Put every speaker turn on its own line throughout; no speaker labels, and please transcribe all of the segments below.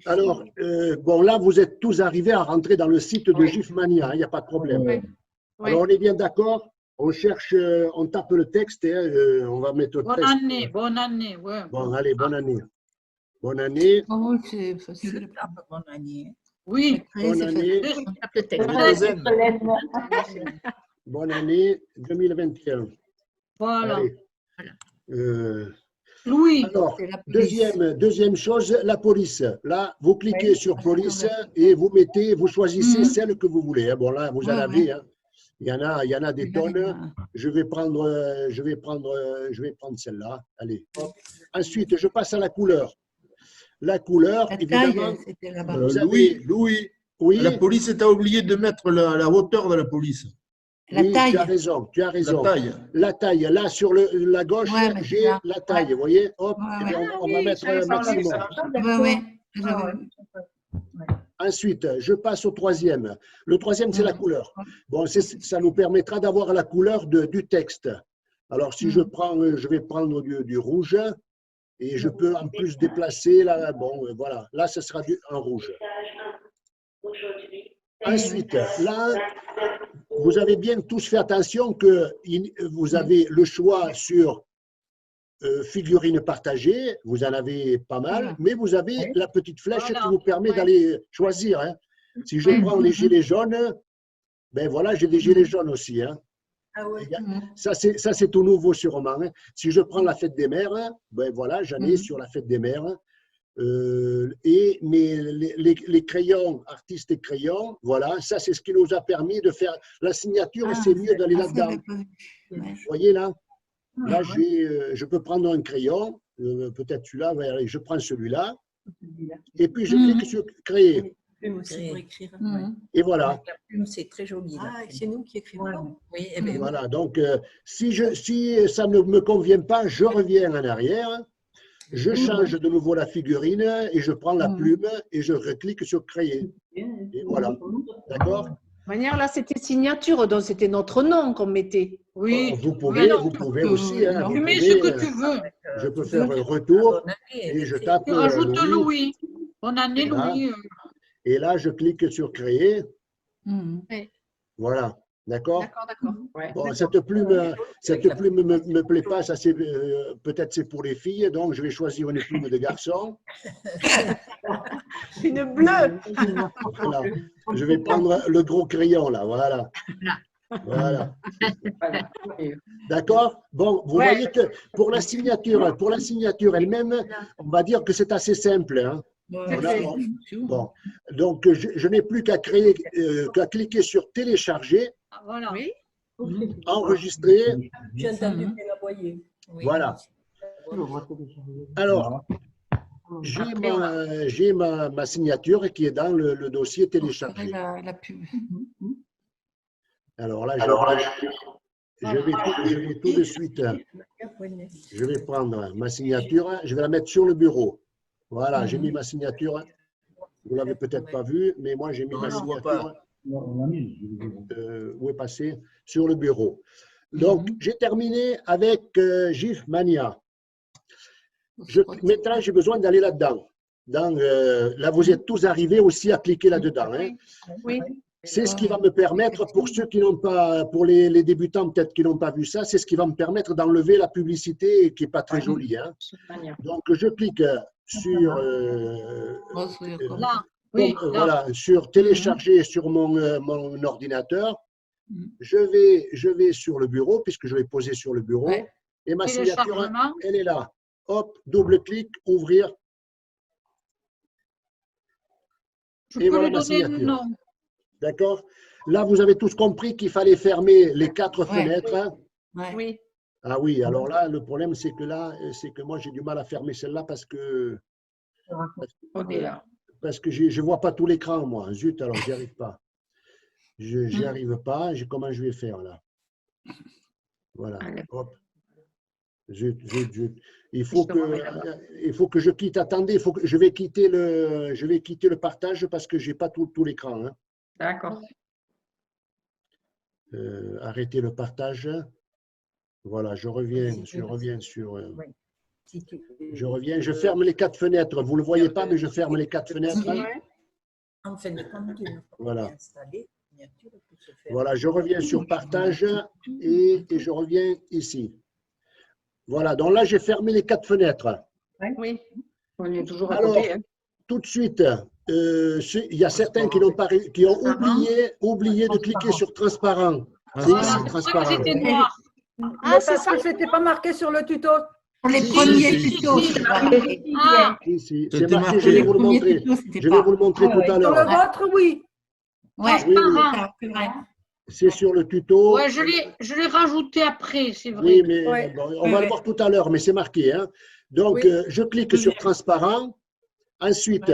Alors, bon, là, vous êtes tous arrivés à rentrer dans le site de GIFmania, il n'y a pas de problème. Alors, on est bien d'accord? On cherche, on tape le texte et on va mettre le
Bonne
texte.
année, bonne année. Ouais.
Bon, allez, bonne année. Bonne année.
Oh, c'est facile.
Bonne année.
Oui.
Bonne année.
On tape le texte.
Bonne année 2021.
Voilà.
Allez.
Louis.
Alors,
C'est la police.
deuxième chose, la police. Là, vous cliquez sur police et vous mettez, vous choisissez celle que vous voulez. Bon, là, vous en avez. Hein. Il y en a des tonnes. Je vais prendre celle-là. Allez. Hop. Ensuite, je passe à la couleur. La couleur,
La
évidemment.
taille, c'était là-bas.
Louis, oui.
La police, tu as oublié de mettre la hauteur de la police.
La
Oui,
taille.
tu as raison, tu as raison.
La taille.
La taille, là sur la gauche,
Ouais, mais
j'ai
là.
la taille, vous voyez? Hop,
Ouais,
et
ouais.
bien, on va mettre un maximum. Ensuite, je passe au troisième. Le troisième, c'est la couleur. Bon, ça nous permettra d'avoir la couleur du texte. Alors, si je vais prendre du rouge et je peux en plus déplacer, là, bon, voilà. Là, ce sera en rouge. Ensuite, là, vous avez bien tous fait attention que vous avez le choix sur figurines partagées, vous en avez pas mal, mais vous avez la petite flèche qui vous permet d'aller choisir. Hein. Si je prends les gilets jaunes, ben voilà, j'ai des gilets jaunes aussi. Hein. Ça, c'est tout nouveau sûrement. Hein. Si je prends la fête des mères, ben voilà, j'en ai sur la fête des mères. Mais les crayons, artistes et crayons, voilà, ça c'est ce qui nous a permis de faire la signature et c'est mieux d'aller là-dedans. Vous voyez là, là je peux prendre un crayon, peut-être celui-là, je prends celui-là et puis je clique sur créer. Et voilà.
La plume, c'est très joli.
Ah, c'est nous qui écrivons.
Oui,
voilà, donc si ça ne me convient pas, je reviens en arrière. Je change de nouveau la figurine et je prends la plume et je reclique sur créer. Et voilà. D'accord?
De toute manière, là, c'était signature, donc c'était notre nom qu'on mettait.
Oui.
Vous pouvez aussi. Hein,
tu mets ce que tu veux.
Je peux faire un retour et je tape.
Tu rajoutes Louis. Bonne année, Louis.
Et là, je clique sur créer. Voilà. D'accord?
D'accord.
Bon, cette plume me plaît pas. Ça, peut-être c'est pour les filles, donc je vais choisir une plume de garçon.
Une bleue.
Voilà. Je vais prendre le gros crayon là. Voilà. D'accord? Bon, vous voyez que pour la signature elle-même, on va dire que c'est assez simple. Hein. Bon. Donc, je n'ai plus qu'à cliquer sur télécharger.
Voilà.
Enregistrer.
J'ai entendu qu'elle aboyer.
Voilà. Alors, j'ai ma signature qui est dans le dossier téléchargé.
La pub.
Alors là, je vais tout de suite. Je vais prendre ma signature. Je vais la mettre sur le bureau. Voilà, j'ai mis ma signature. Vous ne l'avez peut-être pas vu, mais moi, j'ai mis ma signature. Où est passé? Sur le bureau. Donc, j'ai terminé avec GIFmania. Maintenant, j'ai besoin d'aller là-dedans. Là, vous êtes tous arrivés aussi à cliquer là-dedans. Hein.
Oui.
C'est ce qui va me permettre, pour ceux qui n'ont pas, pour les débutants peut-être qui n'ont pas vu ça, c'est ce qui va me permettre d'enlever la publicité qui n'est pas très jolie. Hein. Donc, je clique sur voilà, sur télécharger sur mon ordinateur. Je vais sur le bureau, puisque je vais poser sur le bureau. Et ma signature, elle est là. Hop, double-clic, ouvrir.
Et voilà ma signature.
D'accord? Là, vous avez tous compris qu'il fallait fermer les 4 fenêtres.
Oui.
Ah oui, alors là, le problème, c'est que moi, j'ai du mal à fermer celle-là parce que je ne vois pas tout l'écran, moi. Zut, alors, j'y arrive pas. J'y arrive pas. Comment je vais faire, là? Voilà. Hop. Zut. Il faut que je quitte. Attendez, je vais quitter le partage parce que je n'ai pas tout l'écran. Hein.
D'accord.
Arrêter le partage. Voilà, je reviens sur.
Si tu-
Je reviens, je ferme les 4 fenêtres. Vous ne le voyez pas, mais je ferme les 4 fenêtres.
En fin de compte, une fois
Voilà.
bien installé, la miniature peut se faire.
Voilà, je reviens sur partage et je reviens ici. Voilà, donc là, j'ai fermé les 4 fenêtres.
Oui.
On est toujours à
Alors,
côté. Hein.
tout de suite, il y a certains qui n'ont pas, qui ont oublié de cliquer sur transparent.
Ah,
C'est
ça,
ici,
c'est-
transparent.
C'était noir.
Ah, c'est
parce
ça.
que c'était pas marqué sur le tuto.
Pour les
Si,
premiers
si,
tutos,
si.
c'est marqué.
Ah,
Ici, c'est
C'était
marqué,
marqué.
je
Pour
vais
les
vous le
premiers
montrer.
tutos, c'était
Je vais
pas.
vous le montrer tout à
Sur
l'heure.
le vôtre, oui.
Ouais,
transparent.
c'est vrai.
C'est sur le tuto.
Ouais, je l'ai rajouté après, c'est vrai.
Oui, mais
Ouais.
bon, on va le voir tout à l'heure, mais c'est marqué. Hein. Donc,
Oui.
je clique sur transparent. Ensuite,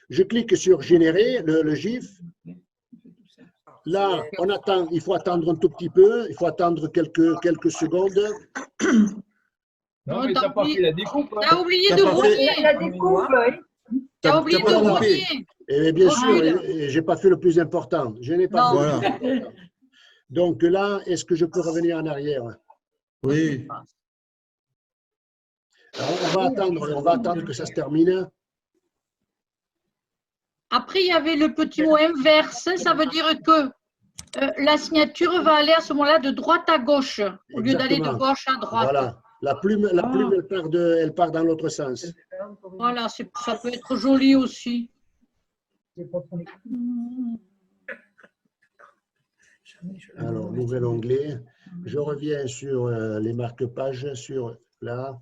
je clique sur générer le GIF. Là, on attend, il faut attendre un tout petit peu, il faut attendre quelques secondes.
Non, mais t'as pas fait la découpe. Hein.
T'as oublié
T'as
de
pas fait-
rouiller.
La découpe, oui.
T'as oublié
pas
de
coupé.
rouiller.
Et bien sûr,
Recule.
je n'ai pas fait le plus important. Je n'ai pas
Non.
fait le
Voilà.
plus important. Donc là, est-ce que je peux revenir en arrière?
Oui.
Alors, on va attendre que ça se termine.
Après, il y avait le petit mot inverse. Ça veut dire que la signature va aller à ce moment-là de droite à gauche, au lieu d'aller de
Exactement.
gauche à droite.
Voilà. La plume, elle part dans l'autre sens.
Voilà, ça peut être joli aussi.
Alors, nouvel onglet. Je reviens sur les marque-pages, sur là.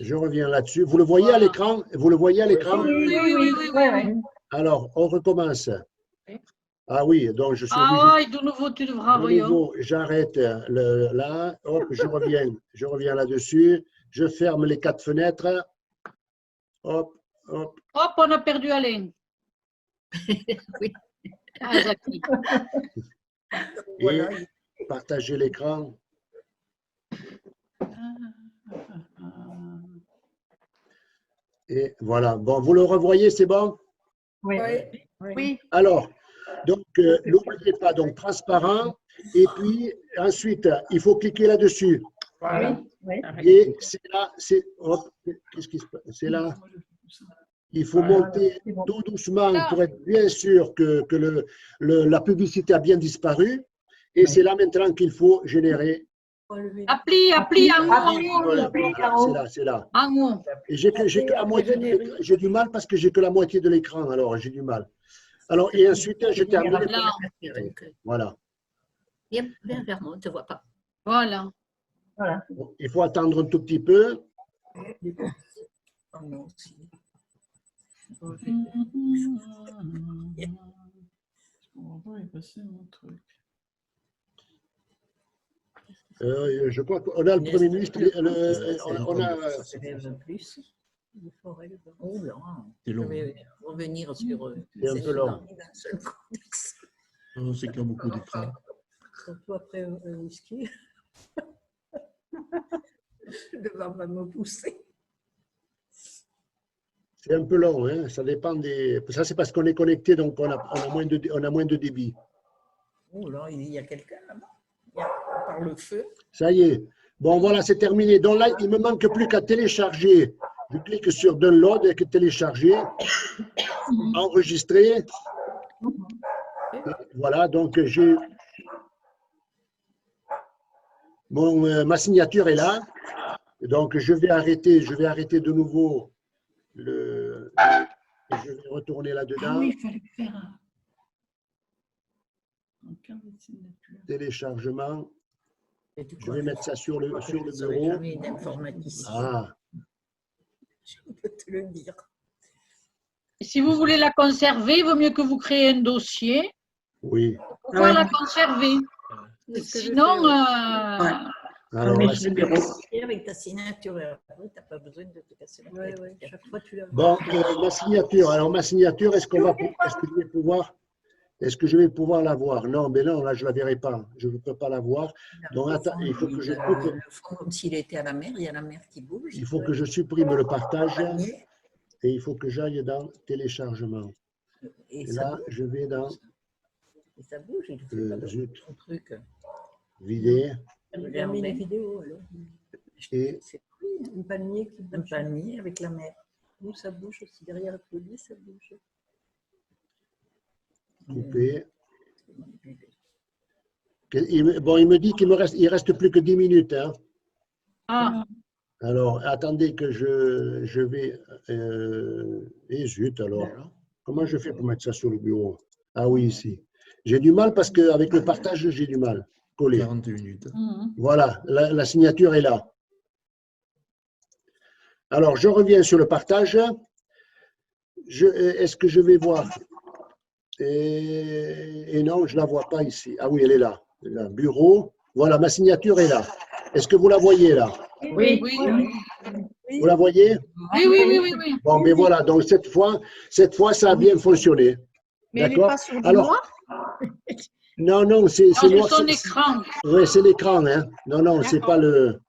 Je reviens là-dessus. Vous le voyez à l'écran? Vous le voyez à l'écran?
Oui.
Alors, on recommence. Ah oui, donc je suis obligé.
Ah ouais, de nouveau, tu devras
De
regarder.
nouveau, j'arrête là. Hop, je reviens là-dessus. Je ferme les 4 fenêtres. Hop, hop.
Hop, on a perdu Alain.
Oui.
Ah, Zaki.
Et partager l'écran. Et voilà. Bon, vous le revoyez, c'est bon?
Oui.
Oui.
Alors, donc, n'oubliez pas, donc, transparent. Et puis, ensuite, il faut cliquer là-dessus. Et c'est là, hop, qu'est-ce qui se passe? C'est là. Il faut monter tout doucement pour être bien sûr que la publicité a bien disparu. Et c'est là maintenant qu'il faut générer.
Appli en haut.
Voilà, c'est là.
En haut.
Et j'ai que la moitié de l'écran. J'ai du mal parce que j'ai que la moitié de l'écran, alors j'ai du mal. Alors, et ensuite, je termine.
Là.
Voilà.
Viens vers moi, on ne te voit pas.
Voilà.
Il faut attendre un tout petit peu. Je crois qu'on a le Premier ministre. On a,
Il faudrait le oh là,
C'est
je
long.
vais revenir sur
C'est un peu long.
d'un seul coup.
Non, c'est qu'il y a beaucoup d'écran.
Surtout après un whisky. Le vent va me pousser.
c'est un peu long, hein, ça dépend des. Ça, c'est parce qu'on est connecté, donc on a moins de débit.
Oh là, il y a quelqu'un là-bas. Il y a par le feu.
Ça y est. Bon, voilà, c'est terminé. Donc là, il ne me manque plus qu'à télécharger. Je clique sur Download et télécharger, enregistrer. Et voilà, donc j'ai ma signature est là. Donc je vais arrêter de nouveau le. Je vais retourner
Ah
là-dedans.
oui, il fallait faire un carnet de signature.
Téléchargement.
Et tu
Je
crois
vais
que
mettre ça sur le
je ne serai
bureau.
jamais une informaticienne.
Ah,
Je peux te le dire.
Et si vous voulez la conserver, il vaut mieux que vous créez un dossier
oui.
pour pouvoir la conserver.
C'est ce que je
Sinon,
fais,
Alors,
Mais
là,
je
c'est-
vais
Et avec ta signature, tu n'as pas besoin de te casser la tête. Chaque fois, tu la
bon, ma signature. Alors, ma signature, est-ce que je vais pouvoir la voir? Non, mais non, là, je ne la verrai pas. Je ne peux pas la voir. Donc, attends, il faut que je coupe.
Le fond, comme s'il était à la mer, il y a la mer qui bouge.
Il faut que je supprime le partage
Panier,
et il faut que j'aille dans téléchargement.
et
Et
ça
là,
bouge.
je vais dans
Et ça bouge, il fait pas
zut,
son truc.
vider.
Il a mis les vidéos, alors.
Et
C'est un palmier qui bouge. Un palmier avec la mer. Où ça bouge aussi derrière le palmier, ça bouge.
couper. Bon, il me dit qu'il il reste plus que 10 minutes. Hein.
Ah,
Alors, attendez que je vais... et zut, alors. Comment je fais pour mettre ça sur le bureau? Ah oui, ici. J'ai du mal parce qu'avec le partage, j'ai du mal. Coller.
40 minutes.
Voilà, la signature est là. Alors, je reviens sur le partage. Est-ce que je vais voir? Et non, je ne la vois pas ici. Ah oui, elle est là. Là, bureau. Voilà, ma signature est là. Est-ce que vous la voyez là?
oui,
Vous la voyez?
oui.
Bon, mais voilà, donc cette fois, ça a bien fonctionné.
Mais elle n'est
D'accord?
pas sur du
Alors,
noir?
non, c'est
Sur
noir.
son écran.
Oui, c'est l'écran. Hein. Non, c'est pas le.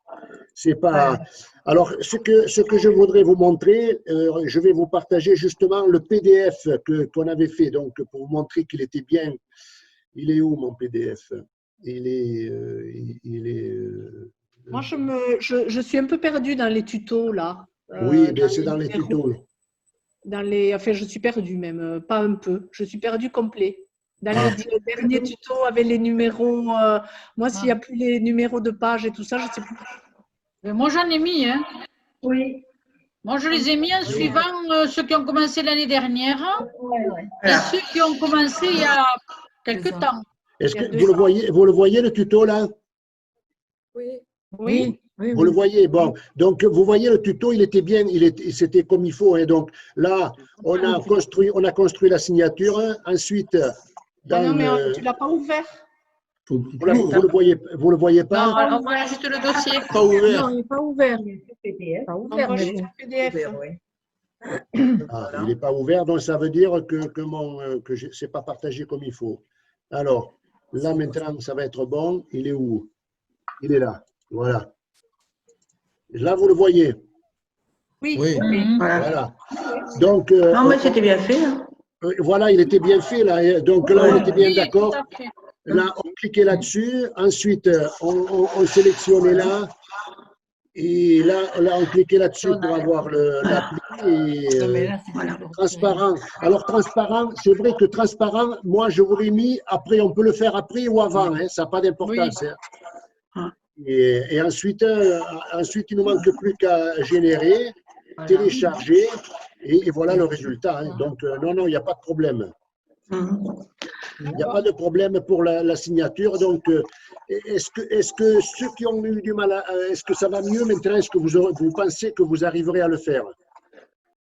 C'est pas. Alors, ce que je voudrais vous montrer, je vais vous partager justement le PDF qu'on avait fait, donc pour vous montrer qu'il était bien. Il est où mon PDF? Il est.
Moi, je suis un peu perdue dans les tutos, là.
Oui, mais c'est dans les tutos.
Enfin, je suis perdue même, pas un peu. Je suis perdue complet. Dans les derniers tutos avec les numéros, moi, s'il n'y a plus les numéros de page et tout ça, je ne sais plus.
Mais moi, j'en ai mis. Hein.
Oui.
Moi, je les ai mis en suivant ceux qui ont commencé l'année dernière et ceux qui ont commencé il y a quelque temps.
Est-ce que vous le voyez le tuto là?
Oui.
Vous le voyez, bon. Donc, vous voyez le tuto, il était bien, c'était comme il faut. Hein. Donc, là, on a construit la signature. Hein. Ensuite,
Non, mais tu ne l'as pas ouvert.
vous le voyez pas?
Non, on voit juste le dossier.
Pas ouvert.
Non, il n'est pas ouvert.
Pas
On voit juste le PDF.
Ah, il n'est pas ouvert, donc ça veut dire que c'est pas partagé comme il faut. Alors, là maintenant, ça va être bon. Il est où? Il est là. Voilà. Là, vous le voyez.
Oui.
Voilà. Donc,
Non, mais c'était bien fait. Hein.
Voilà, il était bien fait là. Donc là, on était bien
Oui,
d'accord.
tout à fait.
Là, on cliquait là-dessus. Ensuite, on sélectionnait là. Et là, on cliquait là-dessus pour avoir l'appli. Transparent. Alors, transparent, c'est vrai que transparent, moi, je vous l'ai mis. Après, on peut le faire après ou avant. Hein, ça n'a pas d'importance. Hein. Et ensuite, il ne nous manque plus qu'à générer, télécharger. Et voilà le résultat. Hein. Donc, non, il n'y a pas de problème. Il n'y a pas de problème pour la signature. Donc, est-ce que ceux qui ont eu du mal, est-ce que ça va mieux maintenant? Est-ce que vous pensez que vous arriverez à le faire?